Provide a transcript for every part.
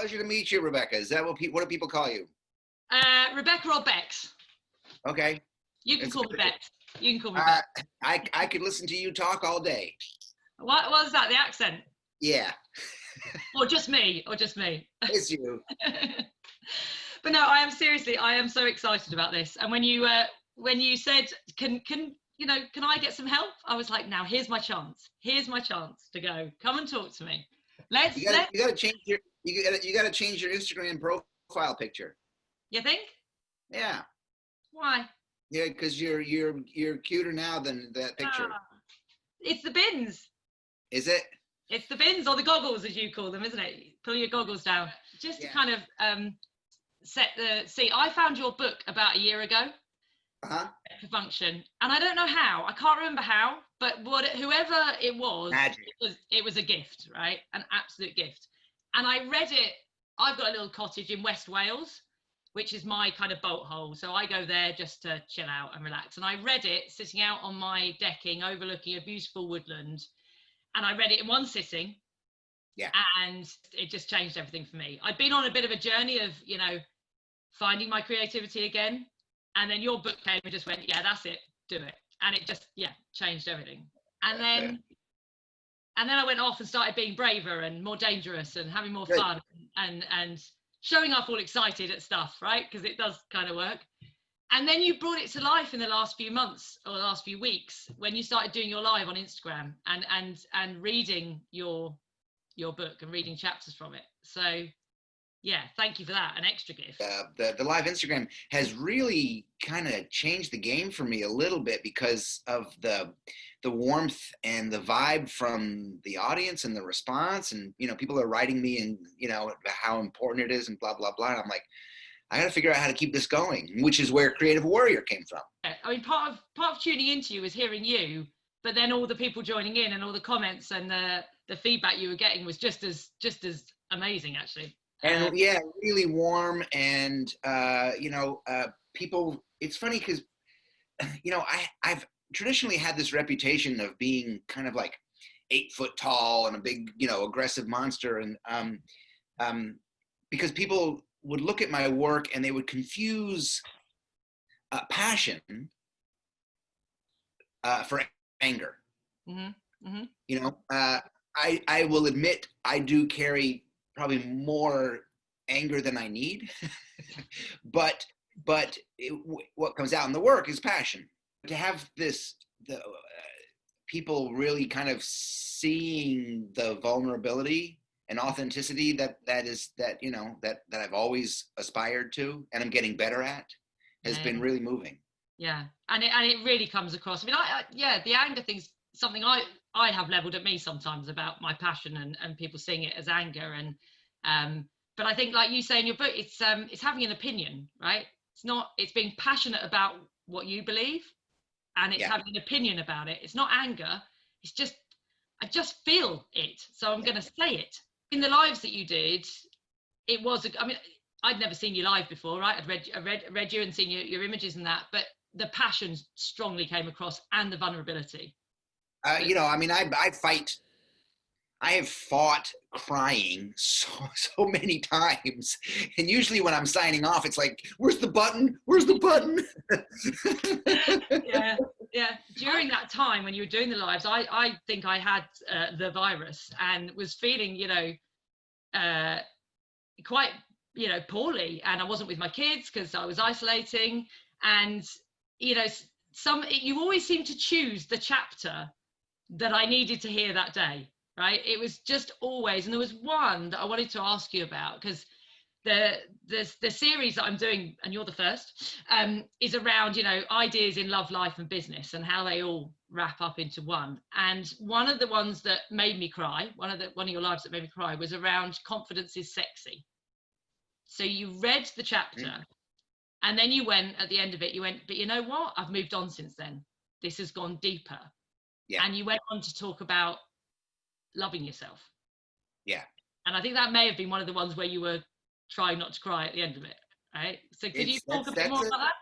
pleasure to meet you, Rebecca. Is that what do people call you? Rebecca or Bex. Okay. You can call me Bex. You can call me Bex. I could listen to you talk all day. What was that? The accent? Yeah. Or just me? It's you. But no, I am so excited about this. And when you said, can I get some help? I was like, now here's my chance. Here's my chance to go. Come and talk to me. You gotta change your Instagram profile picture. You think? Yeah. Why? Yeah, because you're cuter now than that picture. It's the bins. Is it? It's the bins, or the goggles, as you call them, isn't it? Pull your goggles down. Just to kind of set the... See, I found your book about a year ago. Uh-huh. Feck Perfunction. And I don't know how. I can't remember how, but whoever it was, it was a gift, right? An absolute gift. And I read it. I've got a little cottage in West Wales, which is my kind of boat hole. So I go there just to chill out and relax. And I read it sitting out on my decking overlooking a beautiful woodland. And I read it in one sitting. Yeah. And it just changed everything for me. I'd been on a bit of a journey of, finding my creativity again. And then your book came and just went, yeah, that's it, do it. And it just, changed everything. And then I went off and started being braver and more dangerous and having more fun and showing up all excited at stuff, right? Because it does kind of work. And then you brought it to life in the last few months or the last few weeks when you started doing your live on Instagram and reading your book and reading chapters from it. So yeah, thank you for that. An extra gift. The live Instagram has really kind of changed the game for me a little bit because of the warmth and the vibe from the audience and the response. And, people are writing me and, how important it is and blah, blah, blah. And I'm like, I got to figure out how to keep this going, which is where Creative Warrior came from. I mean, part of tuning into you is hearing you, but then all the people joining in and all the comments and the feedback you were getting was just as amazing, actually. And really warm and, people, it's funny because, I've traditionally had this reputation of being kind of like 8 foot tall and a big, aggressive monster. And because people would look at my work and they would confuse passion for anger. Mm-hmm. Mm-hmm. I will admit I do carry probably more anger than I need, but what comes out in the work is passion. To have people really kind of seeing the vulnerability and authenticity that I've always aspired to and I'm getting better at has been really moving. Yeah, and it really comes across. I mean, the anger thing's something I have leveled at me sometimes about my passion and people seeing it as anger but I think, like you say in your book, it's having an opinion, right? It's being passionate about what you believe, and it's having an opinion about it. It's not anger. It's just I just feel it, so I'm going to say it. In the lives that you did, it was. I mean, I'd never seen you live before, right? I'd read you and seen your images and that, but the passion strongly came across, and the vulnerability. I have fought crying so many times. And usually when I'm signing off, it's like, where's the button? Where's the button? Yeah. During that time when you were doing the lives, I think I had the virus and was feeling, quite, poorly. And I wasn't with my kids because I was isolating. And, you always seem to choose the chapter that I needed to hear that day. Right, it was just always, and there was one that I wanted to ask you about because the series that I'm doing, and you're the first, is around ideas in love, life, and business, and how they all wrap up into one. And one of the ones that made me cry, one of your lives that made me cry, was around confidence is sexy. So you read the chapter, and then you went at the end of it. You went, but you know what? I've moved on since then. This has gone deeper. Yeah. And you went on to talk about loving yourself. Yeah. And I think that may have been one of the ones where you were trying not to cry at the end of it, right? So could you talk a bit more about that?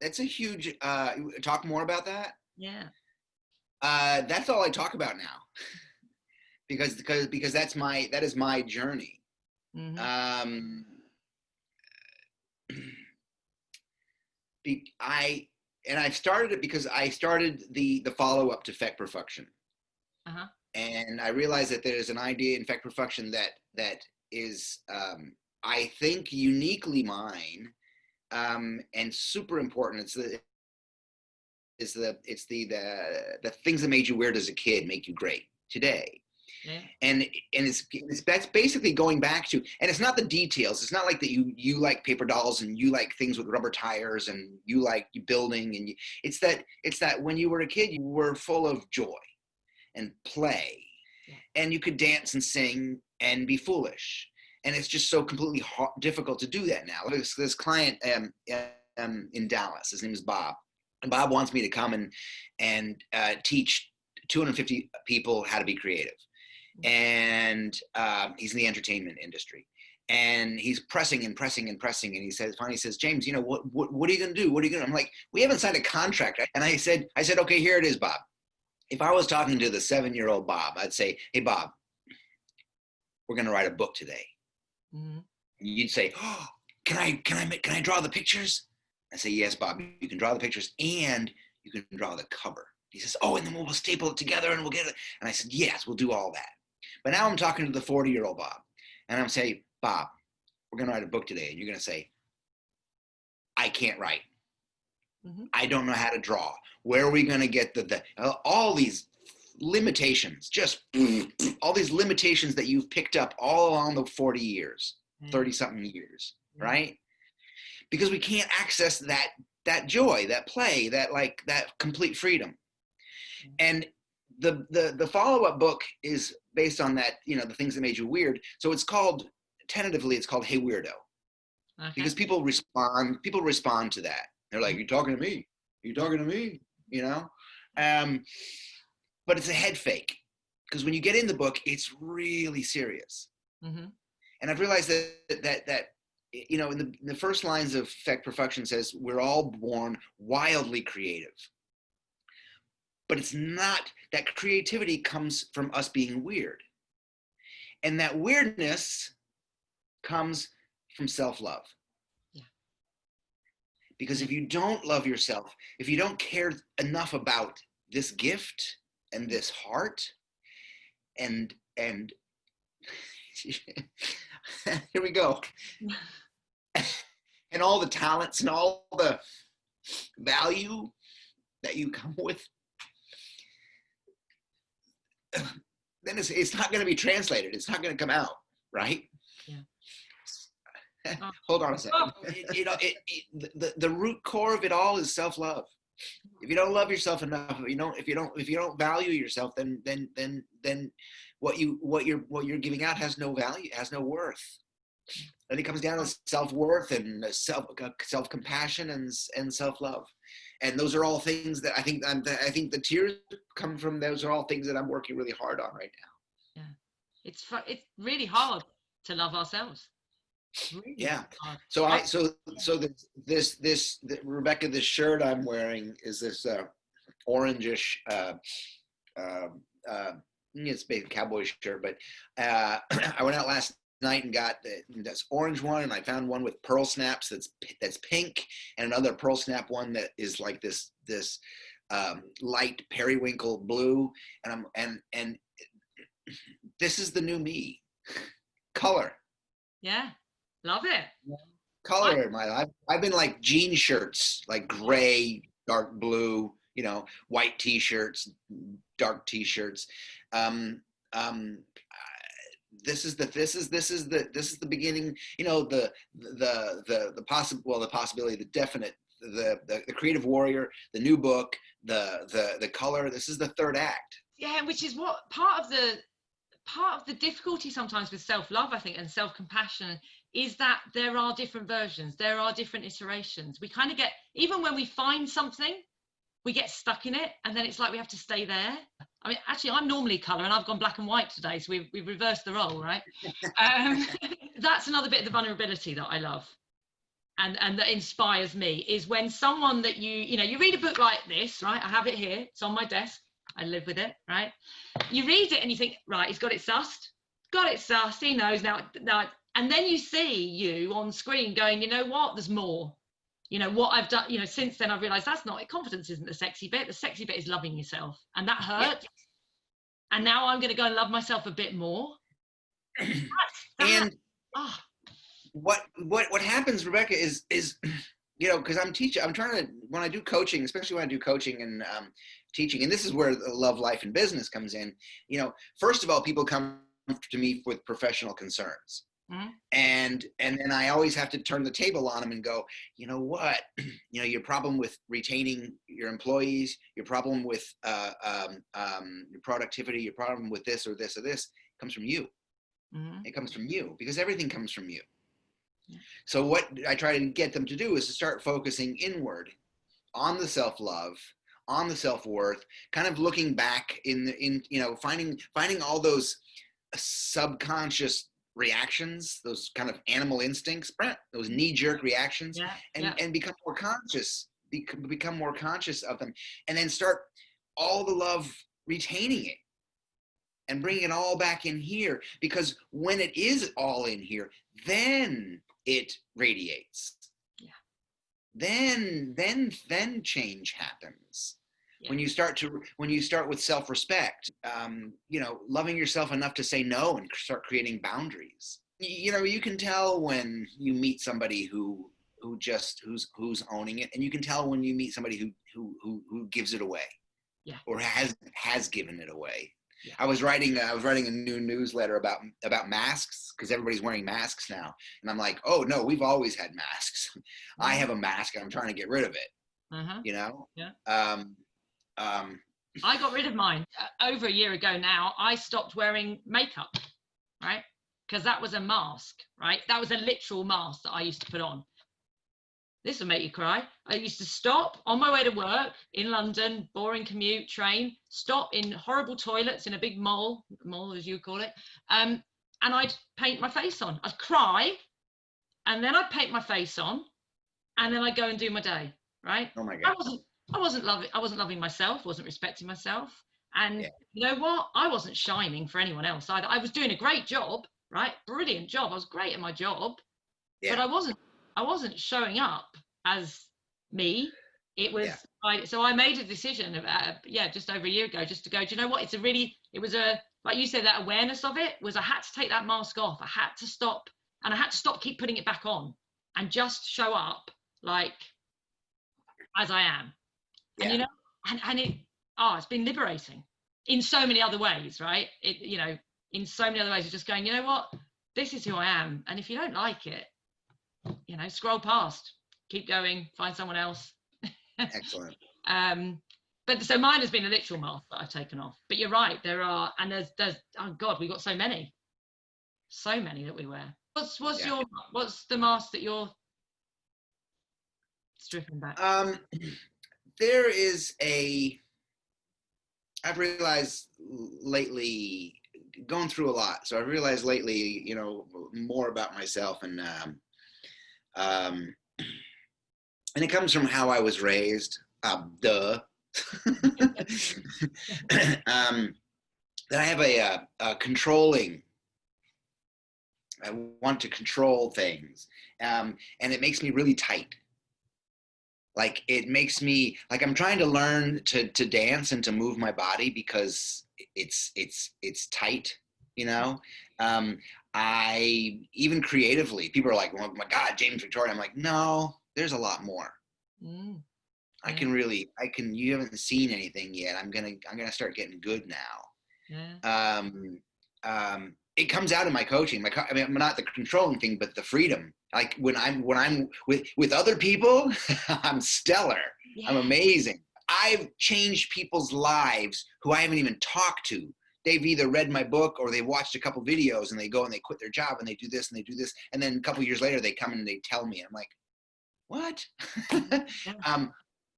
That's a huge, talk more about that? Yeah. That's all I talk about now. because that is my journey. Mm-hmm. I've started it because I started the follow-up to Feck Perfunction. Uh-huh. And I realized that there's an idea in Feck Perfunction that is, I think, uniquely mine, and super important. The things that made you weird as a kid make you great today. Yeah. And that's basically going back to, and it's not the details. It's not like that you like paper dolls and you like things with rubber tires and you like building, and it's that when you were a kid you were full of joy and play, and you could dance and sing and be foolish. And it's just so completely difficult to do that now. This client in Dallas, his name is Bob, and Bob wants me to come and teach 250 people how to be creative. And he's in the entertainment industry. And he's pressing and pressing and pressing. And he finally says, James, what are you going to do? What are you going to do? I'm like, we haven't signed a contract. And I said, okay, here it is, Bob. If I was talking to the 7-year-old Bob, I'd say, hey, Bob, we're going to write a book today. Mm-hmm. You'd say, oh, can I draw the pictures? I say, yes, Bob, you can draw the pictures and you can draw the cover. He says, oh, and then we'll staple it together and we'll get it. And I said, yes, we'll do all that. But now I'm talking to the 40-year-old Bob, and I'm saying, Bob, we're going to write a book today. And you're going to say, I can't write. Mm-hmm. I don't know how to draw. Where are we going to get all these limitations, just all these limitations that you've picked up all along the 40 years, 30-something years, right? Because we can't access that joy, that play, that complete freedom. And the follow-up book is based on that, the things that made you weird. So tentatively it's called Hey Weirdo. Okay. Because people respond to that. They're like, you talking to me? You talking to me? But it's a head fake, because when you get in the book, it's really serious. Mm-hmm. And I've realized that in the first lines of Feck Perfunction says, we're all born wildly creative. But it's not, that creativity comes from us being weird. And that weirdness comes from self-love. Yeah. Because if you don't love yourself, if you don't care enough about this gift and this heart and here we go. And all the talents and all the value that you come with, then it's not going to be translated. It's not going to come out, right? Yeah. Hold on a second. The root core of it all is self-love. If you don't love yourself enough, if you don't value yourself, then what you're giving out has no value, has no worth. And it comes down to self-worth and self-compassion and self-love. And those are all things that I think the tears come from. Those are all things that I'm working really hard on right now. Yeah, it's really hard to love ourselves. Really hard. Rebecca, this shirt I'm wearing is this orangish. It's a big cowboy shirt, but I went out last night and got this orange one, and I found one with pearl snaps that's pink, and another pearl snap one that is like this light periwinkle blue, and this is the new me. Color. Yeah, love it. Color in my life. I've been like jean shirts, like gray, dark blue, white t-shirts, dark t-shirts. This is the beginning, the possibility, the definite, the creative warrior, the new book, the color. This is the third act. Yeah, which is what part of the difficulty sometimes with self-love, I think, and self-compassion is that there are different versions, there are different iterations. We kind of get, even when we find something, we get stuck in it, and then it's like we have to stay there. I mean, actually, I'm normally colour, and I've gone black and white today, so we've reversed the role, right? That's another bit of the vulnerability that I love, and that inspires me, is when someone that you read a book like this, right? I have it here, it's on my desk, I live with it, right? You read it and you think, right, he's got it sussed, he knows now, And then you see you on screen going, you know what, there's more. You know, what I've done, you know, since then I've realized that's not it. Confidence isn't the sexy bit. The sexy bit is loving yourself. And that Yeah. hurt. And now I'm going to go and love myself a bit more. And oh. what happens, Rebecca, is you know, because I'm trying to, when I do coaching, especially when I do coaching and teaching, and this is where the love, life, and business comes in. You know, first of all, people come to me with professional concerns. Mm-hmm. And then I always have to turn the table on them and go, you know what, you know, your problem with retaining your employees, your problem with your productivity, your problem with this or this or this comes from you. Mm-hmm. It comes from you, because everything comes from you. Yeah. So what I try to get them to do is to start focusing inward on the self-love, on the self-worth, kind of looking back in you know, finding all those subconscious reactions, those kind of animal instincts, those knee-jerk reactions, and become more conscious, become more conscious of them, and then start all the love, retaining it and bringing it all back in here, because when it is all in here, then it radiates. Yeah. Then change happens. Yeah. When you start with self-respect, you know, loving yourself enough to say no and start creating boundaries. You know, you can tell when you meet somebody who's owning it, and you can tell when you meet somebody who gives it away, yeah, or has given it away. Yeah. I was writing a new newsletter about masks, because everybody's wearing masks now, and I'm like, oh no, we've always had masks. Mm-hmm. I have a mask and I'm trying to get rid of it. Uh-huh. You know. Yeah. I got rid of mine over a year ago now. I stopped wearing makeup, right? Because that was a mask, right? That was a literal mask that I used to put on. This will make you cry. I used to stop on my way to work in London, boring commute, train, stop in horrible toilets in a big mall as you call it, and I'd paint my face on. I'd cry, and then I'd paint my face on, and then I'd go and do my day, right? Oh my God. I wasn't loving myself, wasn't respecting myself. And yeah, you know what? I wasn't shining for anyone else. I was doing a great job, right? Brilliant job. I was great at my job, yeah, but I wasn't showing up as me. It was, yeah. So I made a decision just over a year ago, just to go, do you know what? Like you said, that awareness of it was, I had to take that mask off. I had to stop, and I had to stop keep putting it back on, and just show up like as I am. Yeah. And you know, and it's been liberating in so many other ways, right? It, you know, in so many other ways, it's just going, you know what, this is who I am, and if you don't like it, you know, scroll past, keep going, find someone else. Excellent. But so mine has been a literal mask that I've taken off. But you're right, there's oh God, we've got so many that we wear. What's the mask that you're stripping back? There is I've realized lately, going through a lot, so I've realized lately, you know, more about myself, and it comes from how I was raised, that I have a controlling, I want to control things, and it makes me really tight. Like, it makes me, like, I'm trying to learn to dance and to move my body, because it's tight, you know. I, even creatively, people are like, oh my God, James Victore. I'm like, no, there's a lot more. Mm. You haven't seen anything yet. I'm gonna start getting good now. Yeah. It comes out in my coaching. I mean, not the controlling thing, but the freedom. Like, when I'm with other people, I'm stellar. Yeah. I'm amazing. I've changed people's lives who I haven't even talked to. They've either read my book, or they've watched a couple videos, and they go and they quit their job and they do this and they do this. And then a couple years later, they come and they tell me, I'm like, what?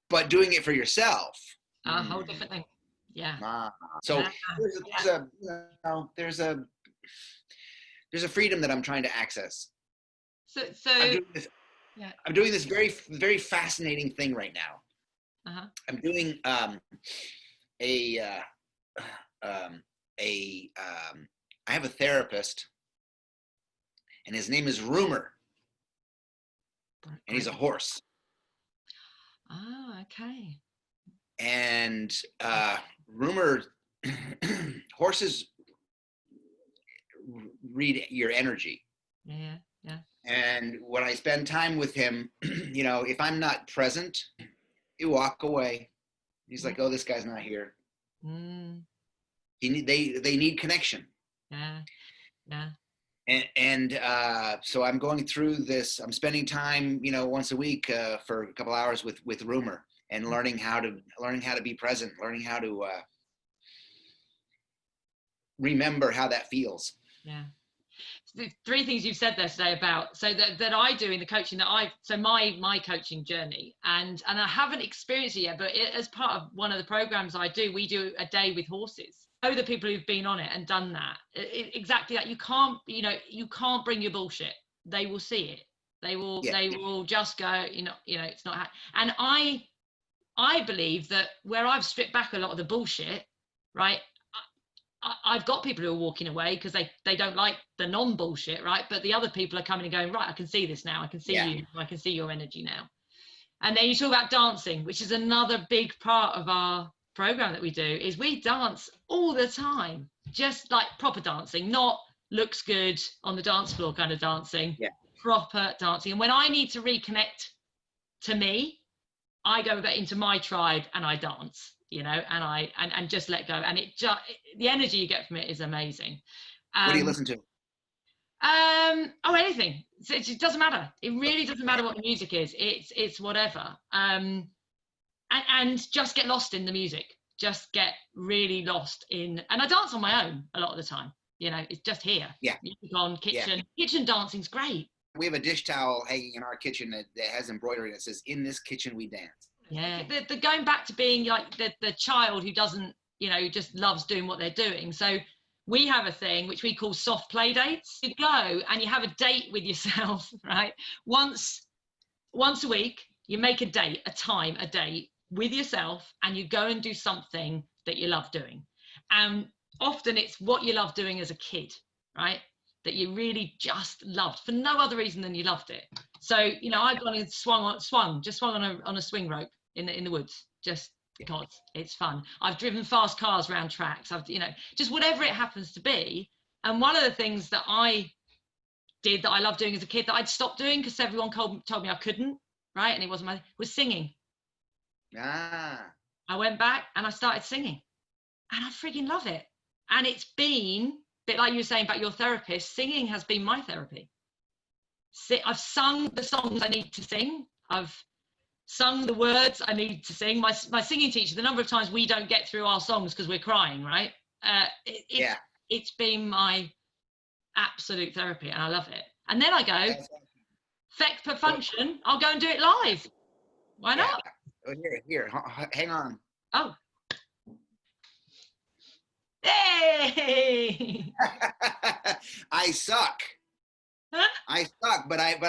But doing it for yourself. A whole different thing. Yeah. So there's a freedom that I'm trying to access. So I'm doing this very, very fascinating thing right now. Uh-huh. I'm doing I have a therapist, and his name is Rumor, and he's a horse. Oh, okay. And Rumor, horses read your energy. Yeah, yeah. And when I spend time with him, if I'm not present, he walk away. He's like, "Oh, this guy's not here." Mm. They need connection. Yeah, yeah. And so I'm going through this. I'm spending time, once a week for a couple hours with Rumor, and learning how to be present, learning how to remember how that feels. Yeah. The three things you've said there today about that I do in the coaching my coaching journey, and I haven't experienced it yet, but as part of one of the programs I do, we do a day with horses. The people who've been on it and done that, exactly that. You can't bring your bullshit. They will see it. They will just go, it's not. And I believe that where I've stripped back a lot of the bullshit, right? I've got people who are walking away because they don't like the non-bullshit, right? But the other people are coming and going, right, I can see this now. I can see you. I can see your energy now. And then you talk about dancing, which is another big part of our program that we do, is we dance all the time, just like proper dancing, not looks good on the dance floor kind of dancing, proper dancing. And when I need to reconnect to me, I go back into my tribe and I dance, and just let go. And the energy you get from it is amazing. What do you listen to? Anything. It doesn't matter. It really doesn't matter what the music is. It's whatever. And just get lost in the music. Just get really lost in. And I dance on my own a lot of the time. It's just here. Yeah. Music on, kitchen dancing's great. We have a dish towel hanging in our kitchen that has embroidery that says, "In this kitchen we dance." Yeah, the going back to being like the child who doesn't, who just loves doing what they're doing. So we have a thing which we call soft play dates. You go and you have a date with yourself, right? Once a week, you make a date with yourself, and you go and do something that you love doing. And often it's what you love doing as a kid, right? That you really just loved for no other reason than you loved it. So, I've gone and swung on a swing rope in the woods, just because it's fun. I've driven fast cars around tracks. I've, just whatever it happens to be. And one of the things that I did that I loved doing as a kid that I'd stopped doing because everyone told me I couldn't, right? And it wasn't was singing. I went back and I started singing, and I freaking love it. And it's been, bit like you were saying about your therapist, singing has been my therapy. I've sung the songs I need to sing. I've sung the words I need to sing. My singing teacher, the number of times we don't get through our songs because we're crying, right? It's been my absolute therapy, and I love it. And then I go, Feck Perfunction, I'll go and do it live. Why not? Oh, here, hang on. Oh. Hey! I suck. But I've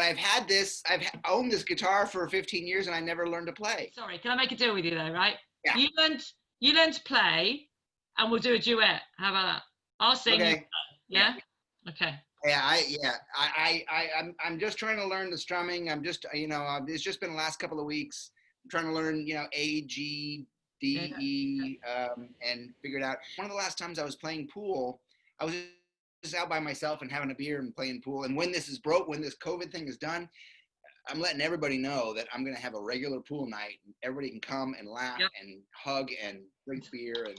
owned this guitar for 15 years and I never learned to play. Sorry, can I make a deal with you though, right? Yeah. You learn to play, and we'll do a duet. How about that? I'll sing. Okay. Yeah? Okay. Yeah, I'm just trying to learn the strumming. I'm just, it's just been the last couple of weeks. I'm trying to learn, A, G, D, E, and figure it out. One of the last times I was playing pool, I was just out by myself and having a beer and playing pool. And when this COVID thing is done, I'm letting everybody know that I'm going to have a regular pool night. Everybody can come and laugh and hug and drink beer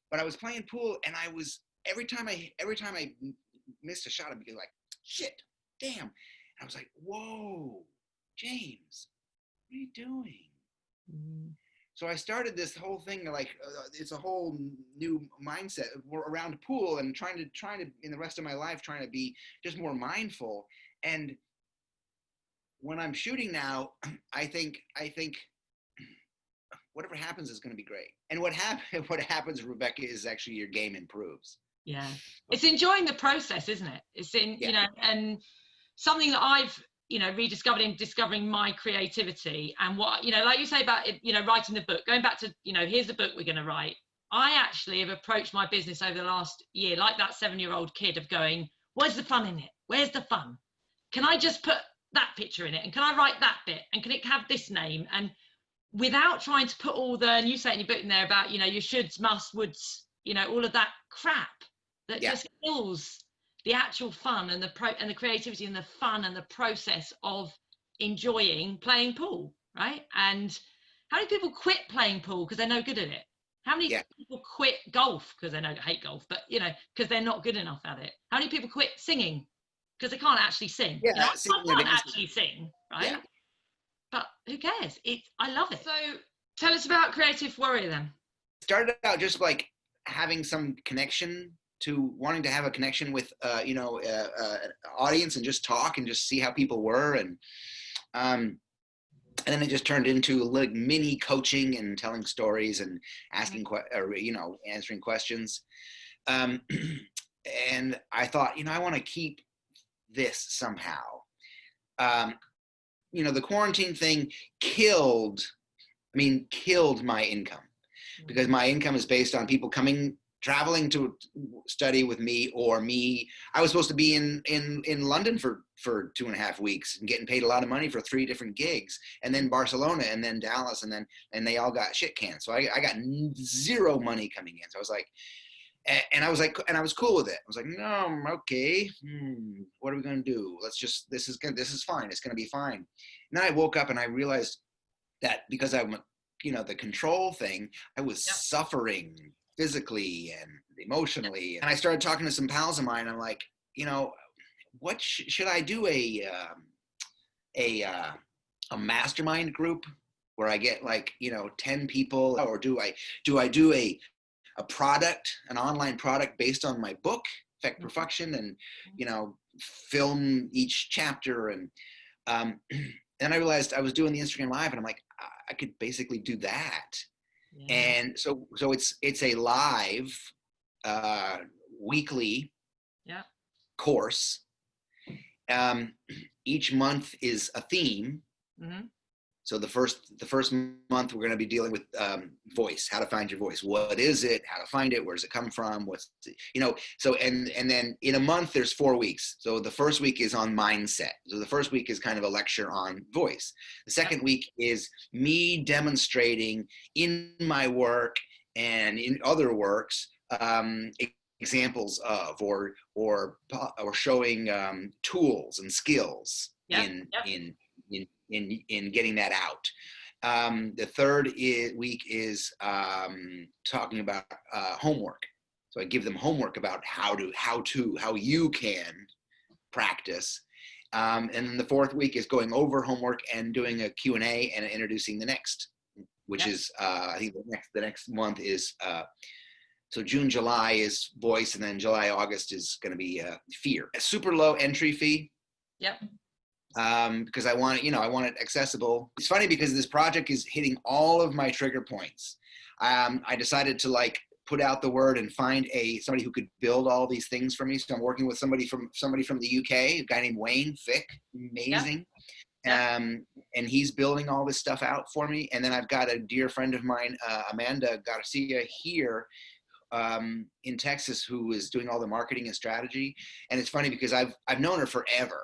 but I was playing pool, and I was every time I missed a shot, I'd be like, shit, damn. And I was like, whoa, James, what are you doing? Mm-hmm. So I started this whole thing, it's a whole new mindset around pool, and trying to in the rest of my life, trying to be just more mindful. And when I'm shooting now, I think whatever happens is going to be great. And what happens, Rebecca, is actually your game improves. Yeah. It's enjoying the process, isn't it? It's and something that I've, rediscovered in discovering my creativity and what, like you say about it, writing the book, going back to, here's the book we're going to write. I actually have approached my business over the last year, like that 7-year-old kid, of going, Where's the fun in it? Where's the fun? Can I just put that picture in it? And can I write that bit? And can it have this name? And without trying to put all the, and you say it in your book in there about, you know, your shoulds, musts, woulds, you know, all of that crap that just kills the actual fun and the creativity and the fun and the process of enjoying playing pool, right? And how many people quit playing pool because they're no good at it? How many people quit golf because they hate golf, but you know, because they're not good enough at it? How many people quit singing because they can't actually sing? Yeah, you know, I can't actually sing, right? Yeah. But who cares? I love it. So tell us about Creative Warrior then. Started out just like having some connection, to wanting to have a connection with audience and just talk and just see how people were, and then it just turned into like mini coaching and telling stories and asking answering questions, and I thought, I want to keep this somehow. The quarantine thing killed my income, because my income is based on people traveling to study with me, or me. I was supposed to be in London for 2.5 weeks and getting paid a lot of money for 3 different gigs, and then Barcelona, and then Dallas, and they all got shit canned. So I got zero money coming in. So I was like, and I was cool with it. I was like, no, okay, what are we gonna do? This is fine. It's gonna be fine. And then I woke up and I realized that because I'm, the control thing, I was suffering physically and emotionally. And I started talking to some pals of mine. I'm like, what should I do? A mastermind group where I get 10 people, or do I do a product, an online product based on my book, Feck Perfunction, and film each chapter. And then I realized I was doing the Instagram Live, and I'm like, I could basically do that. Yeah. And so it's a live weekly course. Each month is a theme. Mm-hmm. So the first month we're going to be dealing with voice, how to find your voice. What is it? How to find it? Where does it come from? So and then in a month there's 4 weeks. So the first week is on mindset. So the first week is kind of a lecture on voice. The second week is me demonstrating in my work and in other works examples of or showing tools and skills in getting that out. The third week is talking about homework. So I give them homework about how you can practice. And then the fourth week is going over homework and doing a Q&A and introducing the next, which is I think the next month is so June, July is voice, and then July, August is going to be fear. A super low entry fee. Yep. Because I want it accessible. It's funny because this project is hitting all of my trigger points. I decided to put out the word and find somebody who could build all these things for me. So I'm working with somebody from the UK, a guy named Wayne Feck, amazing. Yeah. And he's building all this stuff out for me. And then I've got a dear friend of mine, Amanda Garcia here in Texas, who is doing all the marketing and strategy. And it's funny because I've known her forever.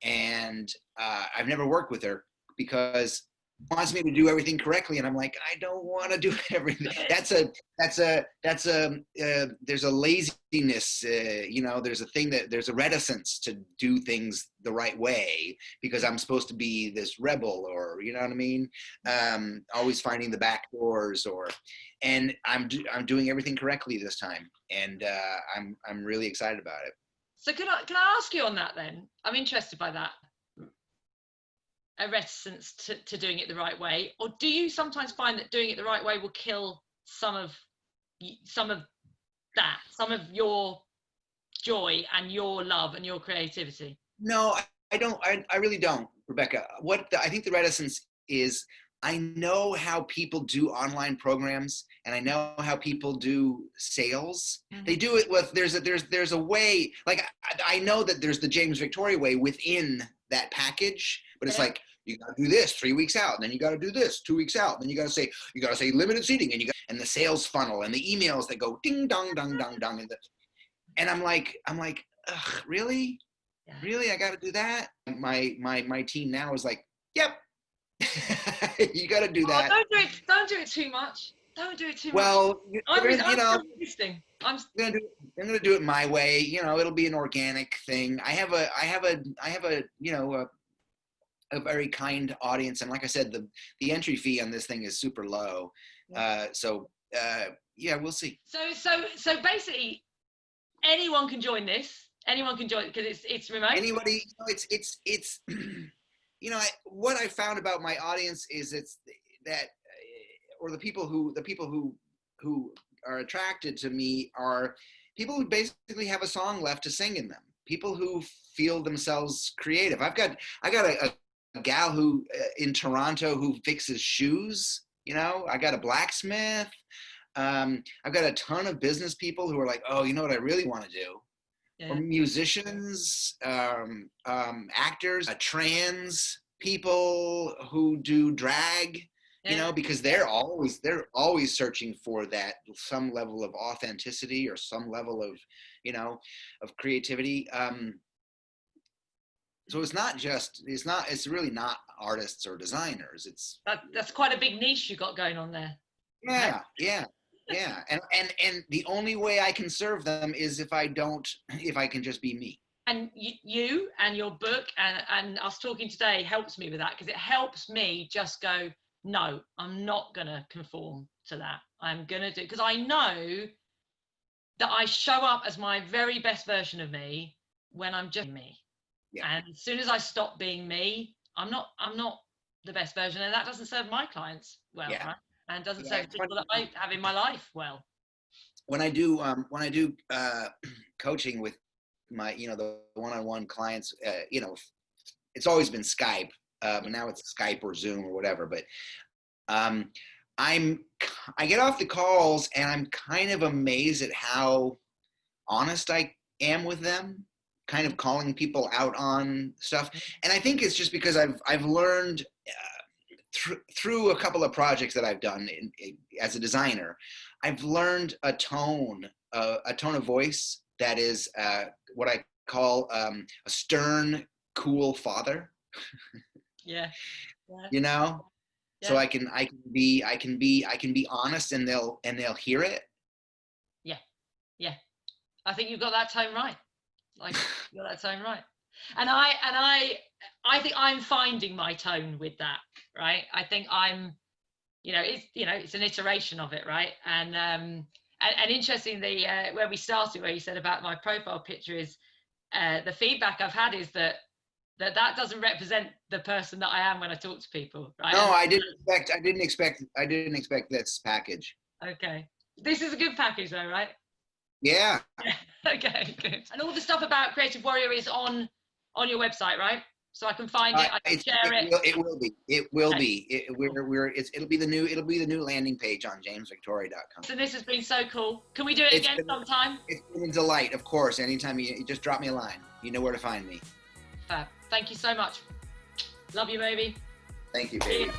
And I've never worked with her because she wants me to do everything correctly, and I'm like, I don't want to do everything. There's a laziness, there's a reticence to do things the right way because I'm supposed to be this rebel, or you know what I mean? Always finding the back doors, and I'm doing everything correctly this time, and I'm really excited about it. So can I ask you on that then? I'm interested by that. A reticence to doing it the right way, or do you sometimes find that doing it the right way will kill some of your joy and your love and your creativity? No, I don't. I really don't, Rebecca. I think the reticence is, I know how people do online programs, and I know how people do sales. Mm-hmm. They do it with there's a way. I know that there's the James Victore way within that package, but it's you got to do this 3 weeks out, and then you got to do this 2 weeks out, and then you got to say limited seating, and the sales funnel and the emails that go ding dong dong dong dong, and I'm like ugh, really? Yeah. Really? I got to do that? My team now is like, yep, you got to do Oh, that. don't do it too much. Don't do it too much. Well, I'm you know, still resisting. I'm gonna do it my way. You know, it'll be an organic thing. I have a, you know, a very kind audience, and like I said, the entry fee on this thing is super low. So yeah, we'll see. So basically, anyone can join this. Anyone can join because it's remote. Anybody, you know, it's you know, what I found about my audience is it's that, or the people who are attracted to me are people who basically have a song left to sing in them. People who feel themselves creative. I got a gal who in Toronto who fixes shoes. You know, I got a blacksmith. I've got a ton of business people who are like, oh, you know what I really want to do? Or musicians, actors, trans people who do drag, you know, because they're always searching for that some level of authenticity or some level of, you know, of creativity. So it's really not artists or designers. That's quite a big niche you got going on there. Yeah. And the only way I can serve them is if I can just be me. And you and your book and us talking today helps me with that, because it helps me just go, no, I'm not going to conform to that. I'm going to do, because I know that I show up as my very best version of me when I'm just me. Yeah. And as soon as I stop being me, I'm not the best version, and that doesn't serve my clients well, right? And doesn't serve people that I have in my life well. When I do coaching with my, you know, the one-on-one clients, you know, it's always been Skype, but now it's Skype or Zoom or whatever. But I get off the calls and I'm kind of amazed at how honest I am with them, kind of calling people out on stuff. And I think it's just because I've learned through a couple of projects that I've done as a designer, I've learned a tone of voice that is what I call a stern, cool father. Yeah. You know, so I can be honest, and they'll hear it. Yeah. I think you've got that tone right. Like, you got that tone right. And I think I'm finding my tone with that, right? I think I'm, it's an iteration of it, right? And interestingly, where we started, where you said about my profile picture, is the feedback I've had is that doesn't represent the person that I am when I talk to people, right? No, I didn't expect this package. Okay, this is a good package, though, right? Yeah. Okay, good. And all the stuff about Creative Warrior is on your website, right? So I can find it. I can share it. It will be. It will be. It'll be the new landing page on jamesvictore.com. So this has been so cool. Can we do it again sometime? It's been a delight, of course. Anytime you just drop me a line. You know where to find me. Fab. Thank you so much. Love you, baby. Thank you, baby.